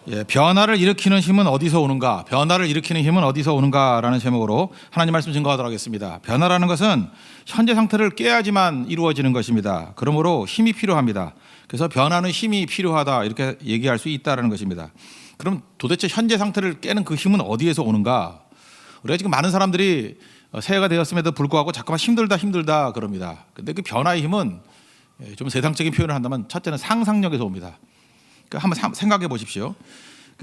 예, 변화를 일으키는 힘은 어디서 오는가? 변화를 일으키는 힘은 어디서 오는가라는 제목으로 하나님 말씀 증거하도록 하겠습니다. 변화라는 것은 현재 상태를 깨야지만 이루어지는 것입니다. 그러므로 힘이 필요합니다. 그래서 변화는 힘이 필요하다 이렇게 얘기할 수 있다는 것입니다. 그럼 도대체 현재 상태를 깨는 그 힘은 어디에서 오는가? 우리가 지금 많은 사람들이 새해가 되었음에도 불구하고 자꾸만 힘들다 그럽니다. 근데 그 변화의 힘은 좀 세상적인 표현을 한다면 첫째는 상상력에서 옵니다. 한번 생각해 보십시오.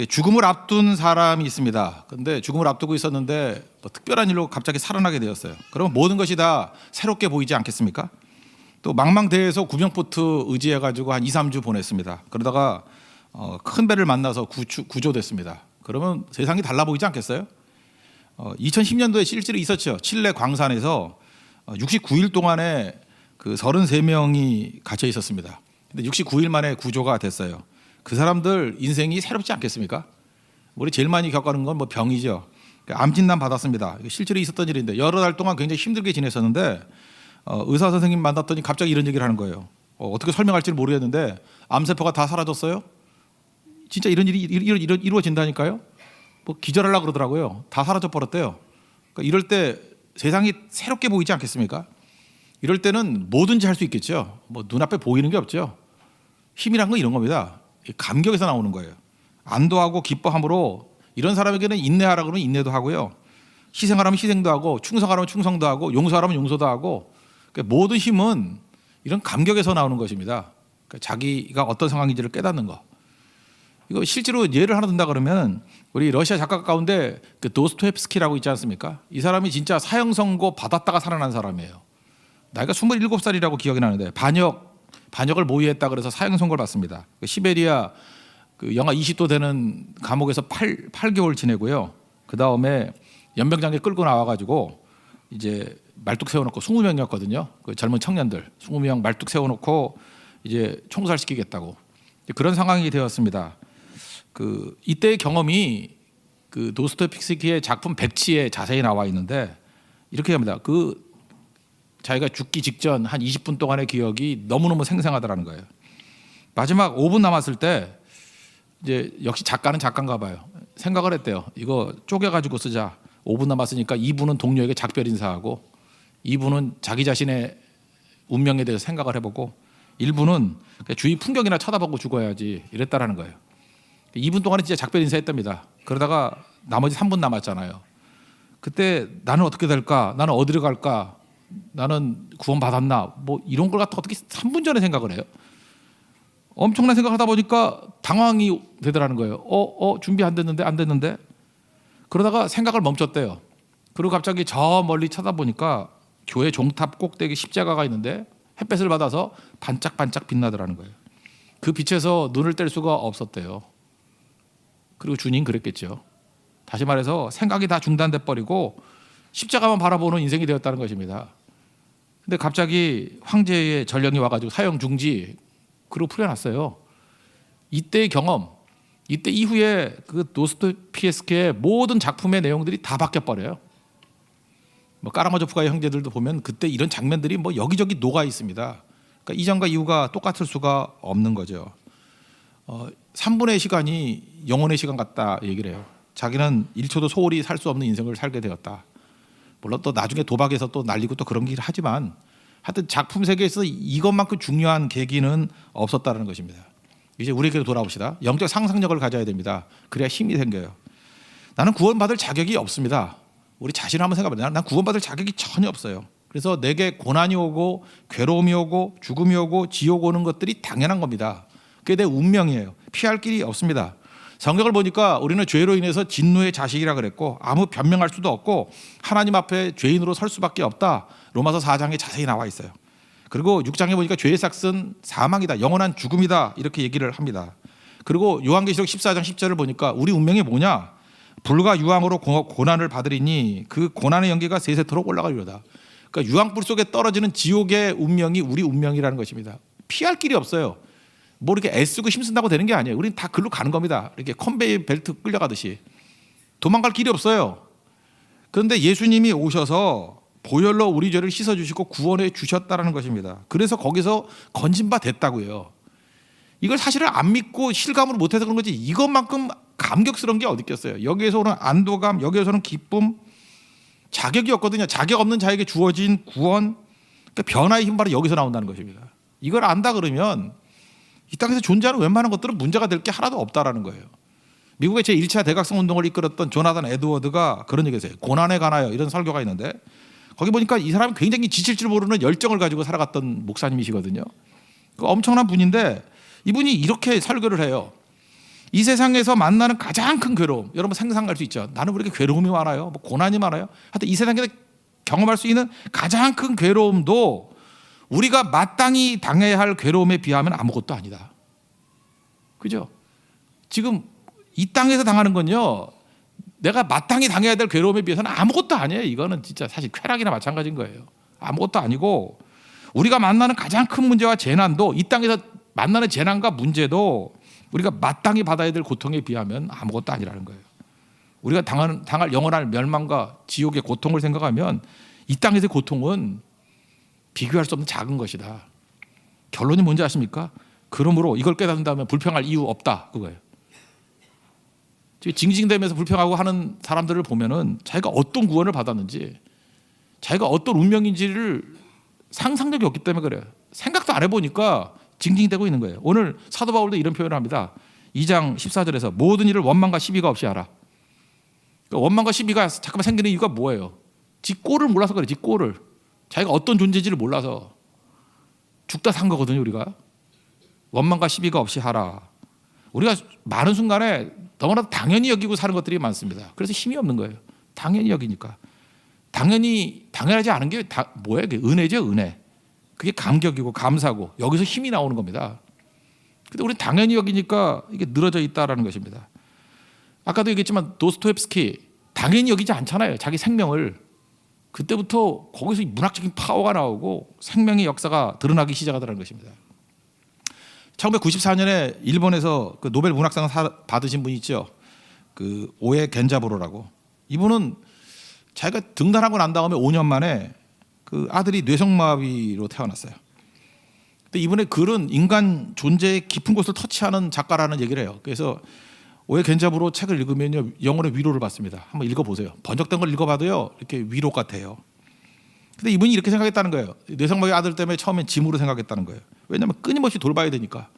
죽음을 앞둔 사람이 있습니다. 그런데 죽음을 앞두고 있었는데 뭐 특별한 일로 갑자기 살아나게 되었어요. 그러면 모든 것이 다 새롭게 보이지 않겠습니까? 또 망망대해에서 구명보트 의지해가지고 한 2, 3주 보냈습니다. 그러다가 큰 배를 만나서 구조됐습니다. 그러면 세상이 달라 보이지 않겠어요? 2010년도에 실제로 있었죠. 칠레 광산에서 69일 동안에 그 33명이 갇혀 있었습니다. 근데 69일 만에 구조가 됐어요. 그 사람들 인생이 새롭지 않겠습니까? 우리 제일 많이 겪는 건 뭐 병이죠. 암진단 받았습니다. 실제로 있었던 일인데 여러 달 동안 굉장히 힘들게 지냈었는데 의사 선생님 만났더니 갑자기 이런 얘기를 하는 거예요. 어떻게 설명할지를 모르겠는데 암세포가 다 사라졌어요? 진짜 이런 일이 이루어진다니까요? 뭐 기절하려고 그러더라고요. 다 사라져 버렸대요. 그러니까 이럴 때 세상이 새롭게 보이지 않겠습니까? 이럴 때는 뭐든지 할 수 있겠죠. 뭐 눈앞에 보이는 게 없죠. 힘이란 건 이런 겁니다. 감격에서 나오는 거예요. 안도하고 기뻐함으로 이런 사람에게는 인내하라 그러면 인내도 하고요. 희생하라면 희생도 하고 충성하라면 충성도 하고 용서하라면 용서도 하고 그러니까 모든 힘은 이런 감격에서 나오는 것입니다. 그러니까 자기가 어떤 상황인지를 깨닫는 거. 이거 실제로 예를 하나 든다 그러면 우리 러시아 작가 가운데 그 도스토옙스키라고 있지 않습니까? 이 사람이 진짜 사형 선고 받았다가 살아난 사람이에요. 나이가 27살이라고 기억이 나는데 반역을 모의했다 그래서 사형 선고를 받습니다. 시베리아 그 영하 20도 되는 감옥에서 8개월 지내고요. 그 다음에 연병장에 끌고 나와가지고 이제 말뚝 세워놓고 20명이었거든요. 그 젊은 청년들 20명 말뚝 세워놓고 이제 총살시키겠다고 그런 상황이 되었습니다. 그 이때의 경험이 그 도스토옙스키의 작품 백치에 자세히 나와 있는데 이렇게 합니다. 그 자기가 죽기 직전 한 20분 동안의 기억이 너무너무 생생하더라는 거예요. 마지막 5분 남았을 때 이제 역시 작가는 작가인가 봐요. 생각을 했대요. 이거 쪼개가지고 쓰자. 5분 남았으니까 2분은 동료에게 작별 인사하고 2분은 자기 자신의 운명에 대해서 생각을 해보고 1분은 주위 풍경이나 쳐다보고 죽어야지 이랬다라는 거예요. 2분 동안에 진짜 작별 인사했답니다. 그러다가 나머지 3분 남았잖아요. 그때 나는 어떻게 될까? 나는 어디로 갈까? 나는 구원받았나? 뭐 이런 걸 갖다 어떻게 3분 전에 생각을 해요? 엄청난 생각을 하다 보니까 당황이 되더라는 거예요. 준비 안 됐는데 그러다가 생각을 멈췄대요. 그리고 갑자기 저 멀리 쳐다보니까 교회 종탑 꼭대기 십자가가 있는데 햇볕을 받아서 반짝반짝 빛나더라는 거예요. 그 빛에서 눈을 뗄 수가 없었대요. 그리고 주님 그랬겠죠. 다시 말해서 생각이 다 중단돼 버리고 십자가만 바라보는 인생이 되었다는 것입니다. 근데 갑자기 황제의 전령이 와가지고 사형 중지 그리고 풀려났어요. 이때의 경험, 이때 이후에 그 도스토옙스키의 모든 작품의 내용들이 다 바뀌어 버려요. 뭐 까라마조프가의 형제들도 보면 그때 이런 장면들이 뭐 여기저기 녹아 있습니다. 그러니까 이전과 이후가 똑같을 수가 없는 거죠. 3분의 시간이 영혼의 시간 같다 얘기를 해요. 자기는 1초도 소홀히 살 수 없는 인생을 살게 되었다. 물론 또 나중에 도박에서 또 날리고 또 그런 길을 하지만 하여튼 작품 세계에서 이것만큼 중요한 계기는 없었다는 것입니다. 이제 우리에게로 돌아옵시다. 영적 상상력을 가져야 됩니다. 그래야 힘이 생겨요. 나는 구원받을 자격이 없습니다. 우리 자신을 한번 생각해봐요. 난 구원받을 자격이 전혀 없어요. 그래서 내게 고난이 오고 괴로움이 오고 죽음이 오고 지옥 오는 것들이 당연한 겁니다. 그게 내 운명이에요. 피할 길이 없습니다. 성경을 보니까 우리는 죄로 인해서 진노의 자식이라 그랬고 아무 변명할 수도 없고 하나님 앞에 죄인으로 설 수밖에 없다. 로마서 4장에 자세히 나와 있어요. 그리고 6장에 보니까 죄의 삭은 사망이다. 영원한 죽음이다. 이렇게 얘기를 합니다. 그리고 요한계시록 14장 10절을 보니까 우리 운명이 뭐냐? 불과 유황으로 고난을 받으리니 그 고난의 연기가 세세토록 올라가리로다. 그러니까 유황불 속에 떨어지는 지옥의 운명이 우리 운명이라는 것입니다. 피할 길이 없어요. 뭐 이렇게 애쓰고 힘쓴다고 되는 게 아니에요. 우리는 다 글로 가는 겁니다. 이렇게 컨베이 벨트 끌려가듯이 도망갈 길이 없어요. 그런데 예수님이 오셔서 보혈로 우리 죄를 씻어주시고 구원해 주셨다는 것입니다. 그래서 거기서 건진 바 됐다고요. 이걸 사실은 안 믿고 실감을 못해서 그런 거지 이것만큼 감격스러운 게 어디 있겠어요. 여기에서 오는 안도감, 여기에서 오는 기쁨, 자격이 없거든요. 자격 없는 자에게 주어진 구원, 그러니까 변화의 힘 바로 여기서 나온다는 것입니다. 이걸 안다 그러면 이 땅에서 존재하는 웬만한 것들은 문제가 될 게 하나도 없다라는 거예요. 미국의 제1차 대각성 운동을 이끌었던 조나단 에드워드가 그런 얘기했어요. 고난에 관하여 이런 설교가 있는데 거기 보니까 이 사람이 굉장히 지칠 줄 모르는 열정을 가지고 살아갔던 목사님이시거든요. 그 엄청난 분인데 이분이 이렇게 설교를 해요. 이 세상에서 만나는 가장 큰 괴로움, 여러분 상상할 수 있죠. 나는 왜 이렇게 괴로움이 많아요? 뭐 고난이 많아요? 하여튼 이 세상에서 경험할 수 있는 가장 큰 괴로움도 우리가 마땅히 당해야 할 괴로움에 비하면 아무것도 아니다. 그죠? 지금 이 땅에서 당하는 건요, 내가 마땅히 당해야 될 괴로움에 비해서는 아무것도 아니에요. 이거는 진짜 사실 쾌락이나 마찬가지인 거예요. 아무것도 아니고 우리가 만나는 가장 큰 문제와 재난도, 이 땅에서 만나는 재난과 문제도 우리가 마땅히 받아야 될 고통에 비하면 아무것도 아니라는 거예요. 우리가 당할 영원한 멸망과 지옥의 고통을 생각하면 이 땅에서의 고통은 비교할 수 없는 작은 것이다. 결론이 뭔지 아십니까? 그러므로 이걸 깨닫는다면 불평할 이유 없다, 그거예요. 징징대면서 불평하고 하는 사람들을 보면은 자기가 어떤 구원을 받았는지, 자기가 어떤 운명인지를 상상력이 없기 때문에 그래요. 생각도 안 해보니까 징징대고 있는 거예요. 오늘 사도 바울도 이런 표현을 합니다. 2장 14절에서 모든 일을 원망과 시비가 없이 하라. 그러니까 원망과 시비가 잠깐만 생기는 이유가 뭐예요? 지 꼴을 몰라서 그래. 지 꼴을. 자기가 어떤 존재인지를 몰라서 죽다 산 거거든요. 우리가 원망과 시비가 없이 하라. 우리가 많은 순간에 너무나 당연히 여기고 사는 것들이 많습니다. 그래서 힘이 없는 거예요. 당연히 여기니까. 당연하지 않은 게 뭐예요? 그게 은혜죠, 은혜. 그게 감격이고 감사고 여기서 힘이 나오는 겁니다. 근데 우리는 당연히 여기니까 이게 늘어져 있다라는 것입니다. 아까도 얘기했지만 도스토옙스키 당연히 여기지 않잖아요. 자기 생명을. 그때부터 거기서 문학적인 파워가 나오고 생명의 역사가 드러나기 시작하더라는 것입니다. 1994년에 일본에서 그 노벨 문학상 받으신 분이 있죠. 그 오에 겐자부로라고. 이분은 자기가 등단하고 난 다음에 5년 만에 그 아들이 뇌성마비로 태어났어요. 근데 이분의 글은 인간 존재의 깊은 곳을 터치하는 작가라는 얘기를 해요. 그래서 오에 겐자부로 책을 읽으면요 영혼의 위로를 받습니다. 한번 읽어보세요. 번역된 걸 읽어봐도요 이렇게 위로 같아요. 근데 이분이 이렇게 생각했다는 거예요. 뇌성마비 아들 때문에 처음엔 짐으로 생각했다는 거예요. 왜냐하면 끊임없이 돌봐야 되니까.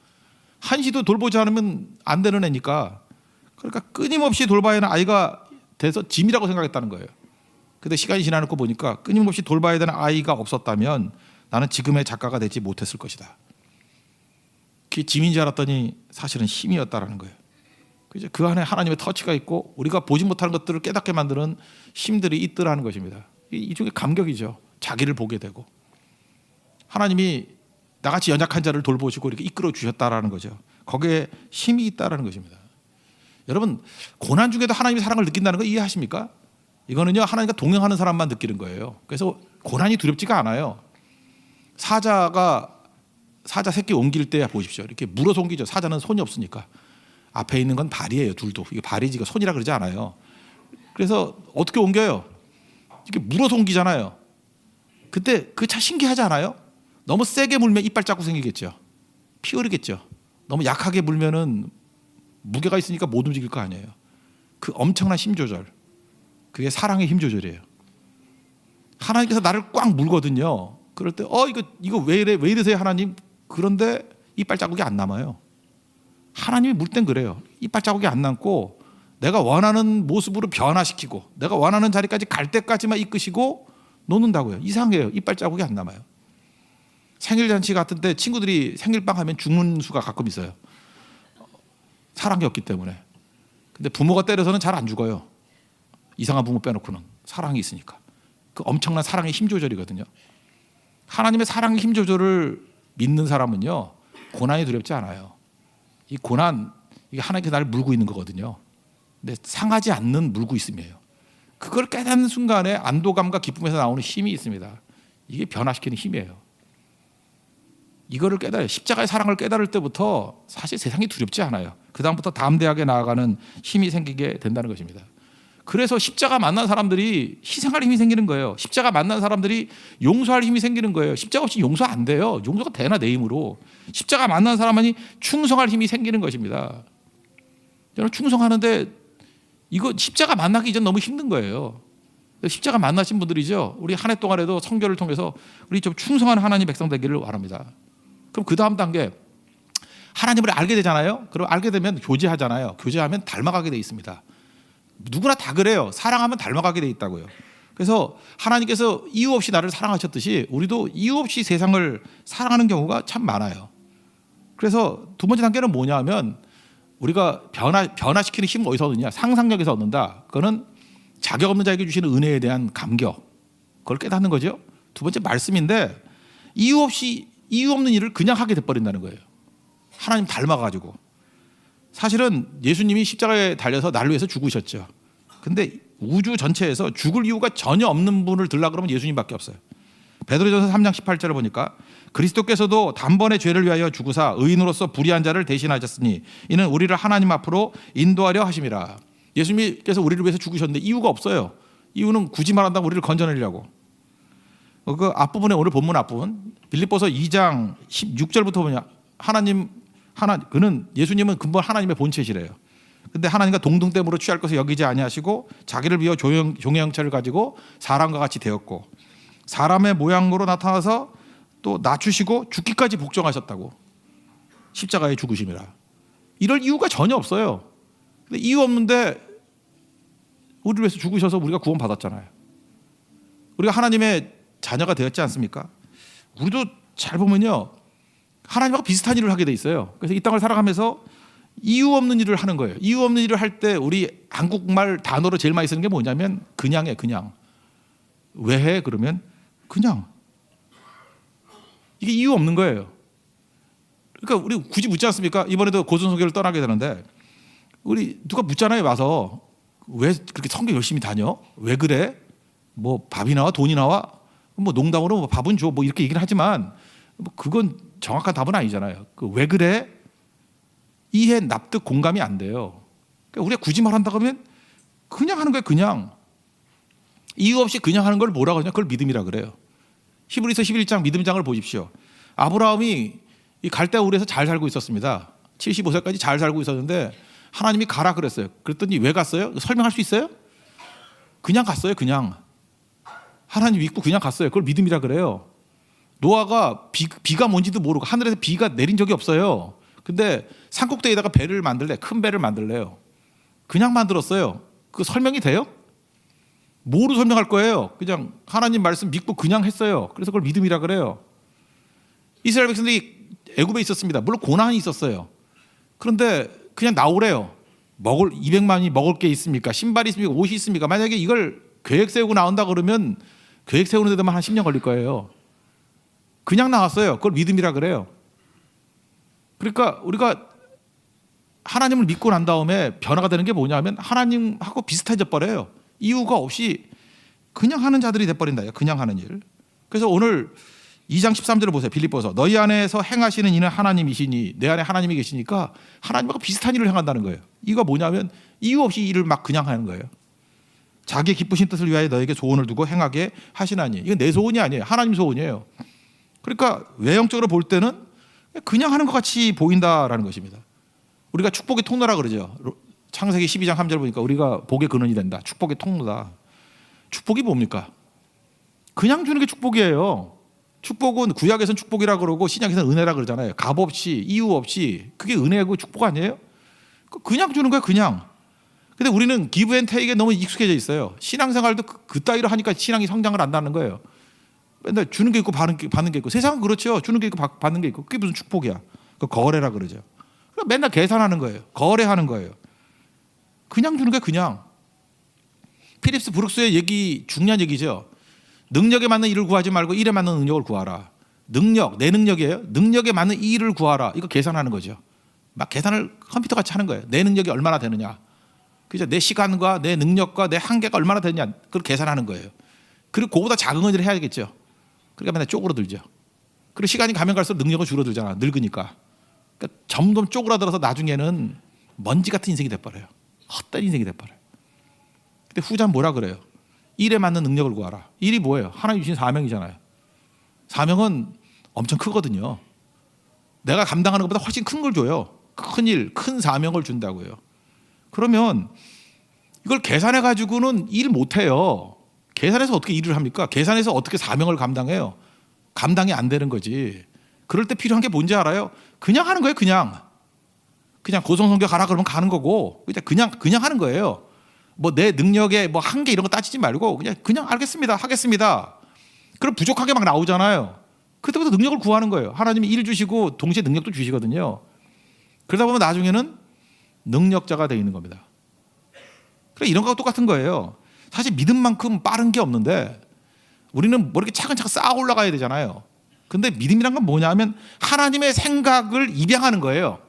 한시도 돌보지 않으면 안 되는 애니까. 그러니까 끊임없이 돌봐야 하는 아이가 돼서 짐이라고 생각했다는 거예요. 근데 시간이 지나놓고 보니까 끊임없이 돌봐야 되는 아이가 없었다면 나는 지금의 작가가 되지 못했을 것이다. 그게 짐인 줄 알았더니 사실은 힘이었다라는 거예요. 그죠? 그 안에 하나님의 터치가 있고 우리가 보지 못하는 것들을 깨닫게 만드는 힘들이 있더라는 것입니다. 이쪽에 감격이죠. 자기를 보게 되고 하나님이 나같이 연약한 자를 돌보시고 이렇게 이끌어 주셨다라는 거죠. 거기에 힘이 있다라는 것입니다. 여러분 고난 중에도 하나님의 사랑을 느낀다는 거 이해하십니까? 이거는요 하나님과 동행하는 사람만 느끼는 거예요. 그래서 고난이 두렵지가 않아요. 사자 새끼 옮길 때 보십시오. 이렇게 물어서 옮기죠. 사자는 손이 없으니까. 앞에 있는 건 발이에요. 둘도. 이게 발이지 이거 손이라 그러지 않아요. 그래서 어떻게 옮겨요? 이렇게 물어서 옮기잖아요. 그때 그 참 신기하지 않아요? 너무 세게 물면 이빨 자국 생기겠죠. 피 흐르겠죠. 너무 약하게 물면은 무게가 있으니까 못 움직일 거 아니에요. 그 엄청난 힘 조절. 그게 사랑의 힘 조절이에요. 하나님께서 나를 꽉 물거든요. 그럴 때 이거 왜 이러세요 하나님? 그런데 이빨 자국이 안 남아요. 하나님이 물 땐 그래요. 이빨 자국이 안 남고 내가 원하는 모습으로 변화시키고 내가 원하는 자리까지 갈 때까지만 이끄시고 놓는다고요. 이상해요. 이빨 자국이 안 남아요. 생일잔치 같은 때 친구들이 생일빵 하면 죽는 수가 가끔 있어요. 사랑이 없기 때문에. 근데 부모가 때려서는 잘 안 죽어요. 이상한 부모 빼놓고는. 사랑이 있으니까. 그 엄청난 사랑의 힘 조절이거든요. 하나님의 사랑의 힘 조절을 믿는 사람은요 고난이 두렵지 않아요. 이 고난 이게 하나님께서 나를 물고 있는 거거든요. 근데 상하지 않는 물고 있음이에요. 그걸 깨닫는 순간에 안도감과 기쁨에서 나오는 힘이 있습니다. 이게 변화시키는 힘이에요. 이거를 깨달아요. 십자가의 사랑을 깨달을 때부터 사실 세상이 두렵지 않아요. 그 다음부터 담대하게 나아가는 힘이 생기게 된다는 것입니다. 그래서 십자가 만난 사람들이 희생할 힘이 생기는 거예요. 십자가 만난 사람들이 용서할 힘이 생기는 거예요. 십자가 없이 용서 안 돼요. 용서가 되나 내 힘으로. 십자가 만난 사람만이 충성할 힘이 생기는 것입니다. 저는 충성하는데 이거 십자가 만나기 이전 너무 힘든 거예요. 십자가 만나신 분들이죠. 우리 한 해 동안에도 선교를 통해서 우리 좀 충성한 하나님 백성 되기를 바랍니다. 그럼 그 다음 단계 하나님을 알게 되잖아요. 그럼 알게 되면 교제하잖아요. 교제하면 닮아가게 돼 있습니다. 누구나 다 그래요. 사랑하면 닮아가게 돼 있다고요. 그래서 하나님께서 이유 없이 나를 사랑하셨듯이 우리도 이유 없이 세상을 사랑하는 경우가 참 많아요. 그래서 두 번째 단계는 뭐냐 하면 우리가 변화시키는 힘을 어디서 얻느냐? 상상력에서 얻는다. 그거는 자격 없는 자에게 주시는 은혜에 대한 감격. 그걸 깨닫는 거죠. 두 번째 말씀인데 이유 없는 일을 그냥 하게 돼버린다는 거예요. 하나님 닮아가지고. 사실은 예수님이 십자가에 달려서 나를 위해서 죽으셨죠. 근데 우주 전체에서 죽을 이유가 전혀 없는 분을 들라 그러면 예수님밖에 없어요. 베드로전서 3장 18절을 보니까 그리스도께서도 단번에 죄를 위하여 죽으사 의인으로서 불의한 자를 대신하셨으니 이는 우리를 하나님 앞으로 인도하려 하심이라. 예수님께서 우리를 위해서 죽으셨는데 이유가 없어요. 이유는 굳이 말한다면 우리를 건져내려고. 그 앞부분에 오늘 본문 앞부분 빌립보서 2장 16절부터 보냐 그는 예수님은 근본 하나님의 본체시래요. 근데 하나님과 동등됨으로 취할 것을 여기지 아니하시고 자기를 비워 종의 형체를 가지고 사람과 같이 되었고 사람의 모양으로 나타나서 또 낮추시고 죽기까지 복종하셨다고. 십자가에 죽으심이라. 이럴 이유가 전혀 없어요. 근데 이유 없는데 우리를 위해서 죽으셔서 우리가 구원받았잖아요. 우리가 하나님의 자녀가 되었지 않습니까? 우리도 잘 보면요 하나님하고 비슷한 일을 하게 돼 있어요. 그래서 이 땅을 살아가면서 이유 없는 일을 하는 거예요. 이유 없는 일을 할 때 우리 한국말 단어로 제일 많이 쓰는 게 뭐냐면 그냥이에요. 그냥. 왜 해? 그러면 그냥. 이게 이유 없는 거예요. 그러니까 우리 굳이 묻지 않습니까? 이번에도 고전소교를 떠나게 되는데 우리 누가 묻잖아요. 와서 왜 그렇게 선교 열심히 다녀? 왜 그래? 뭐 밥이 나와? 돈이 나와? 뭐 농담으로 뭐 밥은 줘? 뭐 이렇게 얘기를 하지만 뭐 그건 정확한 답은 아니잖아요. 그 왜 그래? 이해, 납득, 공감이 안 돼요. 그러니까 우리가 굳이 말한다고 하면 그냥 하는 거예요. 그냥. 이유 없이 그냥 하는 걸 뭐라고 하냐? 그걸 믿음이라 그래요. 히브리서 11장 믿음장을 보십시오. 아브라함이 이 갈대아 우르에서 잘 살고 있었습니다. 75세까지 잘 살고 있었는데 하나님이 가라 그랬어요. 그랬더니 왜 갔어요? 설명할 수 있어요? 그냥 갔어요. 그냥. 하나님 믿고 그냥 갔어요. 그걸 믿음이라 그래요. 노아가 비가 뭔지도 모르고 하늘에서 비가 내린 적이 없어요. 근데 산꼭대기에다가 배를 만들래. 큰 배를 만들래요. 그냥 만들었어요. 그 설명이 돼요? 뭐로 설명할 거예요? 그냥 하나님 말씀 믿고 그냥 했어요. 그래서 그걸 믿음이라 그래요. 이스라엘 백성들이 애굽에 있었습니다. 물론 고난이 있었어요. 그런데 그냥 나오래요. 200만이 먹을 게 있습니까? 신발이 있습니까? 옷이 있습니까? 만약에 이걸 계획 세우고 나온다 그러면 계획 세우는 데도만 한 10년 걸릴 거예요. 그냥 나왔어요. 그걸 믿음이라 그래요. 그러니까 우리가 하나님을 믿고 난 다음에 변화가 되는 게 뭐냐면 하나님하고 비슷해져 버려요. 이유가 없이 그냥 하는 자들이 돼버린다. 그냥 하는 일. 그래서 오늘 2장 13절을 보세요. 빌립보서 너희 안에서 행하시는 이는 하나님이시니 내 안에 하나님이 계시니까 하나님하고 비슷한 일을 행한다는 거예요. 이거 뭐냐면 이유 없이 일을 막 그냥 하는 거예요. 자기의 기쁘신 뜻을 위하여 너에게 소원을 두고 행하게 하시나니. 이건 내 소원이 아니에요. 하나님 소원이에요. 그러니까 외형적으로 볼 때는 그냥 하는 것 같이 보인다라는 것입니다. 우리가 축복의 통로라 그러죠. 창세기 12장 3절 보니까 우리가 복의 근원이 된다. 축복의 통로다. 축복이 뭡니까? 그냥 주는 게 축복이에요. 축복은 구약에서는 축복이라 그러고 신약에서는 은혜라 그러잖아요. 값 없이 이유 없이. 그게 은혜고 축복 아니에요? 그냥 주는 거예요. 그냥. 근데 우리는 기브 앤 테이크에 너무 익숙해져 있어요. 신앙생활도 그 따위로 하니까 신앙이 성장을 안 하는 거예요. 맨날 주는 게 있고 받는 게 있고. 세상은 그렇죠. 주는 게 있고 받는 게 있고. 그게 무슨 축복이야. 그 거래라 그러죠. 맨날 계산하는 거예요. 거래하는 거예요. 그냥 주는 게 그냥. 필립스 브룩스의 얘기 중요한 얘기죠. 능력에 맞는 일을 구하지 말고 일에 맞는 능력을 구하라. 능력, 내 능력이에요. 능력에 맞는 이 일을 구하라. 이거 계산하는 거죠. 막 계산을 컴퓨터 같이 하는 거예요. 내 능력이 얼마나 되느냐. 그죠? 내 시간과 내 능력과 내 한계가 얼마나 되느냐. 그걸 계산하는 거예요. 그리고 그보다 작은 일을 해야겠죠. 그러니까 맨날 쪼그라들죠. 그리고 시간이 가면 갈수록 능력은 줄어들잖아. 늙으니까. 그러니까 점점 쪼그라들어서 나중에는 먼지 같은 인생이 돼버려요. 헛된 인생이 돼버려요. 근데 후자는 뭐라 그래요? 일에 맞는 능력을 구하라. 일이 뭐예요? 하나님 주신 사명이잖아요. 사명은 엄청 크거든요. 내가 감당하는 것보다 훨씬 큰 걸 줘요. 큰 일, 큰 사명을 준다고요. 그러면 이걸 계산해 가지고는 일 못해요. 계산해서 어떻게 일을 합니까? 계산해서 어떻게 사명을 감당해요? 감당이 안 되는 거지. 그럴 때 필요한 게 뭔지 알아요? 그냥 하는 거예요. 그냥 고성성교 가라 그러면 가는 거고 그냥 하는 거예요. 뭐 내 능력에 뭐 한계 이런 거 따지지 말고 그냥 알겠습니다, 하겠습니다. 그럼 부족하게 막 나오잖아요. 그때부터 능력을 구하는 거예요. 하나님이 일 주시고 동시에 능력도 주시거든요. 그러다 보면 나중에는 능력자가 되어 있는 겁니다. 그래 이런 거하고 똑같은 거예요. 사실 믿음만큼 빠른 게 없는데 우리는 뭐 이렇게 차근차근 쌓아 올라가야 되잖아요. 근데 믿음이란 건 뭐냐면 하나님의 생각을 입양하는 거예요.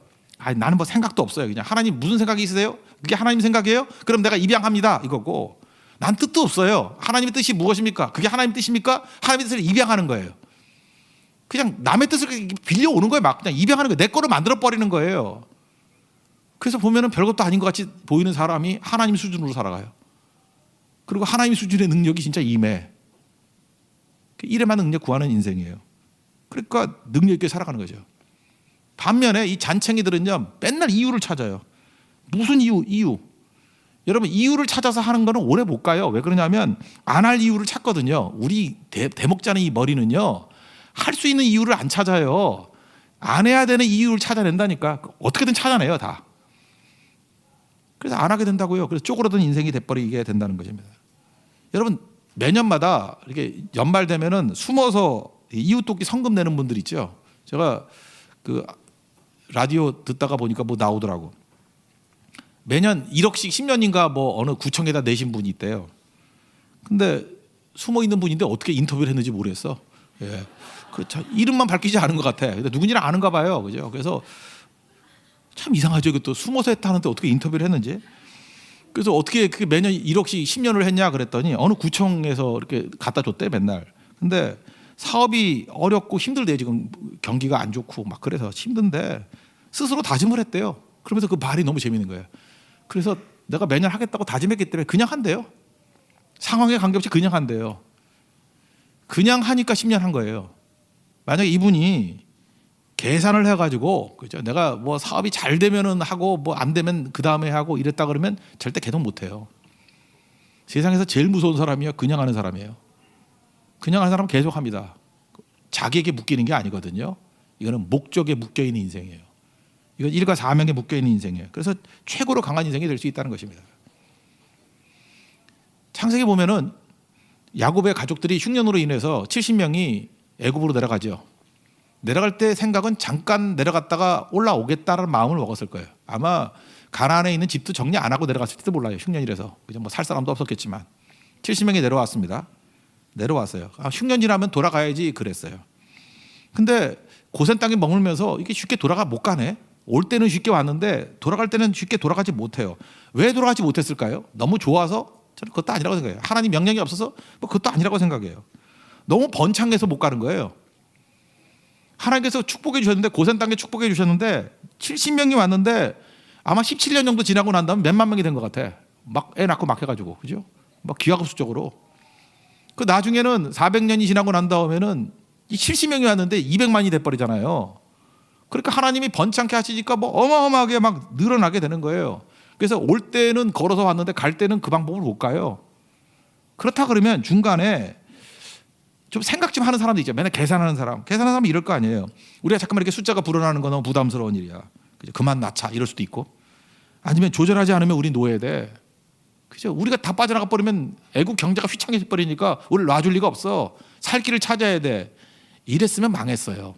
나는 뭐 생각도 없어요. 그냥 하나님 무슨 생각이 있으세요? 그게 하나님 생각이에요? 그럼 내가 입양합니다 이거고, 난 뜻도 없어요. 하나님의 뜻이 무엇입니까? 그게 하나님 뜻입니까? 하나님의 뜻을 입양하는 거예요. 그냥 남의 뜻을 빌려오는 거예요. 막 그냥 입양하는 거예요. 내 거를 만들어 버리는 거예요. 그래서 보면은 별것도 아닌 것 같이 보이는 사람이 하나님 수준으로 살아가요. 그리고 하나님 수준의 능력이 진짜 임해. 일에만 능력 구하는 인생이에요. 그러니까 능력 있게 살아가는 거죠. 반면에 이 잔챙이들은요 맨날 이유를 찾아요. 무슨 이유. 여러분 이유를 찾아서 하는 거는 오래 못 가요. 왜 그러냐면 안 할 이유를 찾거든요. 우리 대목자는 이 머리는요 할 수 있는 이유를 안 찾아요. 안 해야 되는 이유를 찾아낸다니까. 어떻게든 찾아내요 다. 그래서 안 하게 된다고요. 그래서 쪼그라든 인생이 돼버리게 된다는 것입니다. 여러분 매년마다 이렇게 연말 되면은 숨어서 이웃 돕기 성금 내는 분들 있죠. 제가 그 라디오 듣다가 보니까 뭐 나오더라고. 매년 1억씩 10년인가 뭐 어느 구청에다 내신 분이 있대요. 근데 숨어 있는 분인데 어떻게 인터뷰를 했는지 모르겠어. 예. 이름만 밝히지 않은 것 같아. 근데 누군지는 아는가 봐요. 그죠? 그래서 참 이상하죠. 또 숨어서 했다는데 어떻게 인터뷰를 했는지. 그래서 어떻게 그게 매년 1억씩 10년을 했냐 그랬더니 어느 구청에서 이렇게 갖다 줬대 맨날. 근데 사업이 어렵고 힘들대. 지금 경기가 안 좋고 막 그래서 힘든데 스스로 다짐을 했대요. 그러면서 그 말이 너무 재밌는 거예요. 그래서 내가 매년 하겠다고 다짐했기 때문에 그냥 한대요. 상황에 관계없이 그냥 한대요. 그냥 하니까 10년 한 거예요. 만약에 이분이 계산을 해가지고 그죠? 내가 뭐 사업이 잘 되면은 하고 뭐 안 되면 그 다음에 하고 이랬다 그러면 절대 계속 못 해요. 세상에서 제일 무서운 사람이요 그냥 하는 사람이에요. 그냥 하는 사람은 계속 합니다. 자기에게 묶이는 게 아니거든요. 이거는 목적에 묶여 있는 인생이에요. 이건 일과 사명에 묶여 있는 인생이에요. 그래서 최고로 강한 인생이 될 수 있다는 것입니다. 창세기 보면은 야곱의 가족들이 흉년으로 인해서 70명이 애굽으로 내려가죠. 내려갈 때 생각은 잠깐 내려갔다가 올라오겠다는 마음을 먹었을 거예요. 아마 가나안에 있는 집도 정리 안 하고 내려갔을지도 몰라요. 흉년이라서. 그죠? 뭐 살 사람도 없었겠지만 70명이 내려왔습니다. 내려왔어요. 흉년 지나면 돌아가야지 그랬어요. 근데 고센 땅에 머물면서 이게 쉽게 돌아가 못 가네. 올 때는 쉽게 왔는데 돌아갈 때는 쉽게 돌아가지 못해요. 왜 돌아가지 못했을까요? 너무 좋아서? 저는 그것도 아니라고 생각해요. 하나님 명령이 없어서 뭐 그것도 아니라고 생각해요. 너무 번창해서 못 가는 거예요. 하나님께서 축복해 주셨는데 고센 땅에 축복해 주셨는데 70명이 왔는데 아마 17년 정도 지나고 난 다음에 몇만 명이 된 것 같아. 막 애 낳고 막 해가지고 그죠? 막 기하급수적으로. 그 나중에는 400년이 지나고 난 다음에는 이 70명이 왔는데 200만이 돼버리잖아요. 그러니까 하나님이 번창케 하시니까 뭐 어마어마하게 막 늘어나게 되는 거예요. 그래서 올 때는 걸어서 왔는데 갈 때는 그 방법을 못 가요. 그렇다 그러면 중간에 좀 생각 좀 하는 사람도 있죠. 맨날 계산하는 사람은 이럴 거 아니에요. 우리가 잠깐만 이렇게 숫자가 불어나는 건 너무 부담스러운 일이야. 그죠? 그만 낳자 이럴 수도 있고, 아니면 조절하지 않으면 우리 노예돼. 그죠? 우리가 다 빠져나가 버리면 애국 경제가 휘청해져 버리니까 우리를 놔줄 리가 없어. 살 길을 찾아야 돼. 이랬으면 망했어요.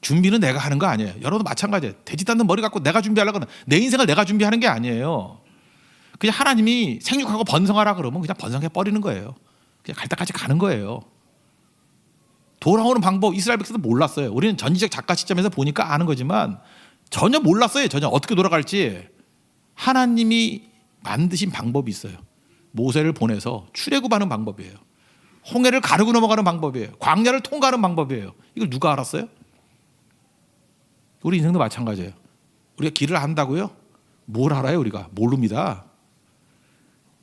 준비는 내가 하는 거 아니에요. 여러분도 마찬가지예요. 되지도 않는 머리 갖고 내가 준비하려고 하는, 내 인생을 내가 준비하는 게 아니에요. 그냥 하나님이 생육하고 번성하라 그러면 그냥 번성해 버리는 거예요. 그냥 갈 때까지 가는 거예요. 돌아오는 방법 이스라엘 백성도 몰랐어요. 우리는 전지적 작가 시점에서 보니까 아는 거지만 전혀 몰랐어요. 전혀 어떻게 돌아갈지. 하나님이 만드신 방법이 있어요. 모세를 보내서 출애굽하는 방법이에요. 홍해를 가르고 넘어가는 방법이에요. 광야를 통과하는 방법이에요. 이걸 누가 알았어요? 우리 인생도 마찬가지예요. 우리가 길을 안다고요? 뭘 알아요? 우리가 모릅니다.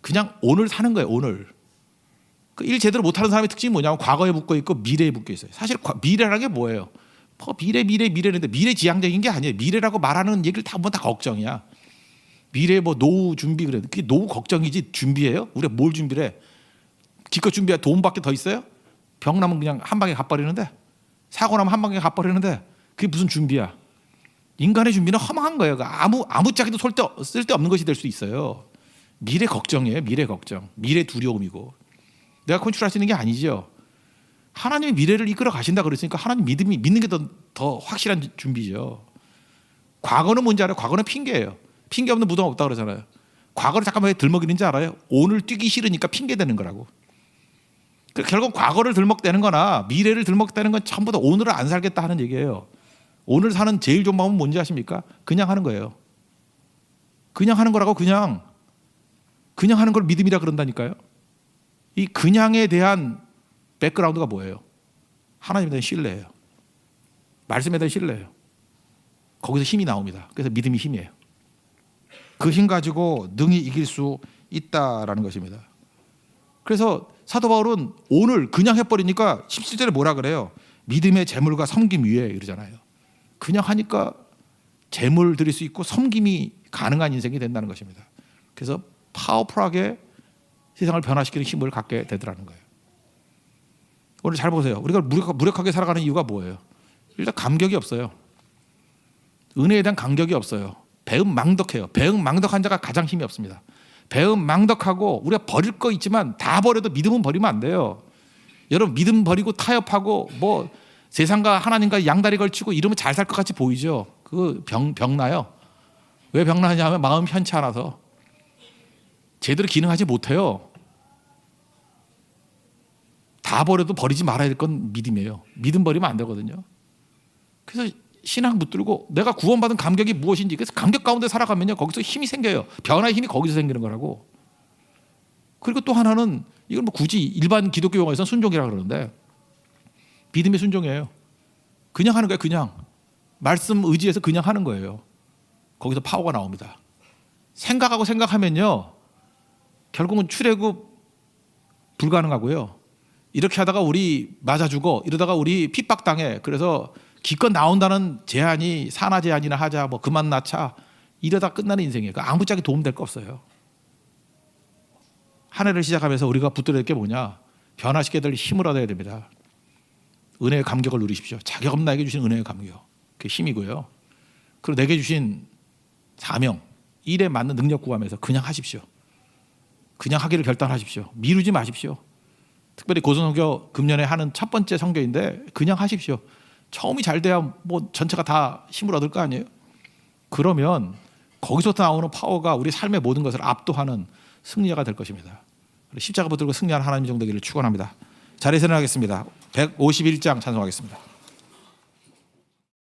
그냥 오늘 사는 거예요. 오늘. 그 일 제대로 못하는 사람의 특징이 뭐냐면 과거에 묶여 있고 미래에 묶여 있어요. 사실 미래라는 게 뭐예요? 미래인데 미래지향적인 게 아니에요. 미래라고 말하는 얘기를 다 보면 다 걱정이야. 미래 뭐 노후 준비 그래. 그게 노후 걱정이지 준비예요? 우리가 뭘 준비를 해? 기껏 준비해 돈밖에 더 있어요? 병 나면 그냥 한 방에 갚아버리는데, 사고 나면 한 방에 갚아버리는데 그게 무슨 준비야? 인간의 준비는 허망한 거예요. 아무짝에도 쓸데없는 것이 될 수 있어요. 미래 걱정이에요. 미래 걱정. 미래 두려움이고. 내가 컨트롤할 수 있는 게 아니죠. 하나님이 미래를 이끌어 가신다 그랬으니까 하나님 믿는 게 더 확실한 준비죠. 과거는 뭔지 알아요? 과거는 핑계예요. 핑계 없는 무덤 없다 그러잖아요. 과거를 잠깐만 왜 들먹이는지 알아요? 오늘 뛰기 싫으니까 핑계 대는 거라고. 결국 과거를 들먹대는 거나 미래를 들먹대는 건 전부 다 오늘을 안 살겠다 하는 얘기예요. 오늘 사는 제일 좋은 방법은 뭔지 아십니까? 그냥 하는 거예요. 그냥 하는 거라고. 그냥 하는 걸 믿음이라 그런다니까요. 이 그냥에 대한 백그라운드가 뭐예요? 하나님에 대한 신뢰예요. 말씀에 대한 신뢰예요. 거기서 힘이 나옵니다. 그래서 믿음이 힘이에요. 그 힘 가지고 능히 이길 수 있다라는 것입니다. 그래서 사도 바울은 오늘 그냥 해버리니까 17절에 뭐라 그래요? 믿음의 재물과 섬김 위에 이러잖아요. 그냥 하니까 재물 드릴 수 있고 섬김이 가능한 인생이 된다는 것입니다. 그래서 파워풀하게 세상을 변화시키는 힘을 갖게 되더라는 거예요. 오늘 잘 보세요. 우리가 무력하게 살아가는 이유가 뭐예요? 일단 감격이 없어요. 은혜에 대한 감격이 없어요. 배은망덕해요. 배은망덕한 자가 가장 힘이 없습니다. 배은망덕하고 우리가 버릴 거 있지만 다 버려도 믿음은 버리면 안 돼요. 여러분 믿음 버리고 타협하고 뭐 세상과 하나님과 양다리 걸치고 이러면 잘 살 것 같이 보이죠. 그 병나요. 왜 병나냐 하면 마음 편치 않아서 제대로 기능하지 못해요. 다 버려도 버리지 말아야 될 건 믿음이에요. 믿음 버리면 안 되거든요. 그래서 신앙 붙들고 내가 구원받은 감격이 무엇인지, 그래서 감격 가운데 살아가면요 거기서 힘이 생겨요. 변화의 힘이 거기서 생기는 거라고. 그리고 또 하나는 이건 뭐 굳이 일반 기독교 용어에서는 순종이라 그러는데 믿음의 순종이에요. 그냥 하는 거예요. 그냥 말씀 의지해서 그냥 하는 거예요. 거기서 파워가 나옵니다. 생각하면요 결국은 출애굽 불가능하고요. 이렇게 하다가 우리 맞아 죽어, 이러다가 우리 핍박당해. 그래서 기껏 나온다는 제안이 산하 제안이나 하자, 뭐 그만 낳자, 이러다 끝나는 인생이에요. 아무짝에 도움될 거 없어요. 한 해를 시작하면서 우리가 붙들어야 될 게 뭐냐? 변화시켜야 될 힘을 얻어야 됩니다. 은혜의 감격을 누리십시오. 자격 없는 나에게 주신 은혜의 감격, 그게 힘이고요. 그리고 내게 주신 사명, 일에 맞는 능력 구하면서 그냥 하십시오. 그냥 하기를 결단하십시오. 미루지 마십시오. 특별히 고선선교 금년에 하는 첫 번째 선교인데 그냥 하십시오. 처음이 잘 돼야 뭐 전체가 다 힘을 얻을 거 아니에요? 그러면 거기서부터 나오는 파워가 우리 삶의 모든 것을 압도하는 승리자가 될 것입니다. 십자가 붙들고 승리하는 하나님 정도기를 축원합니다. 자리에서 일어나겠습니다. 151장 찬송하겠습니다.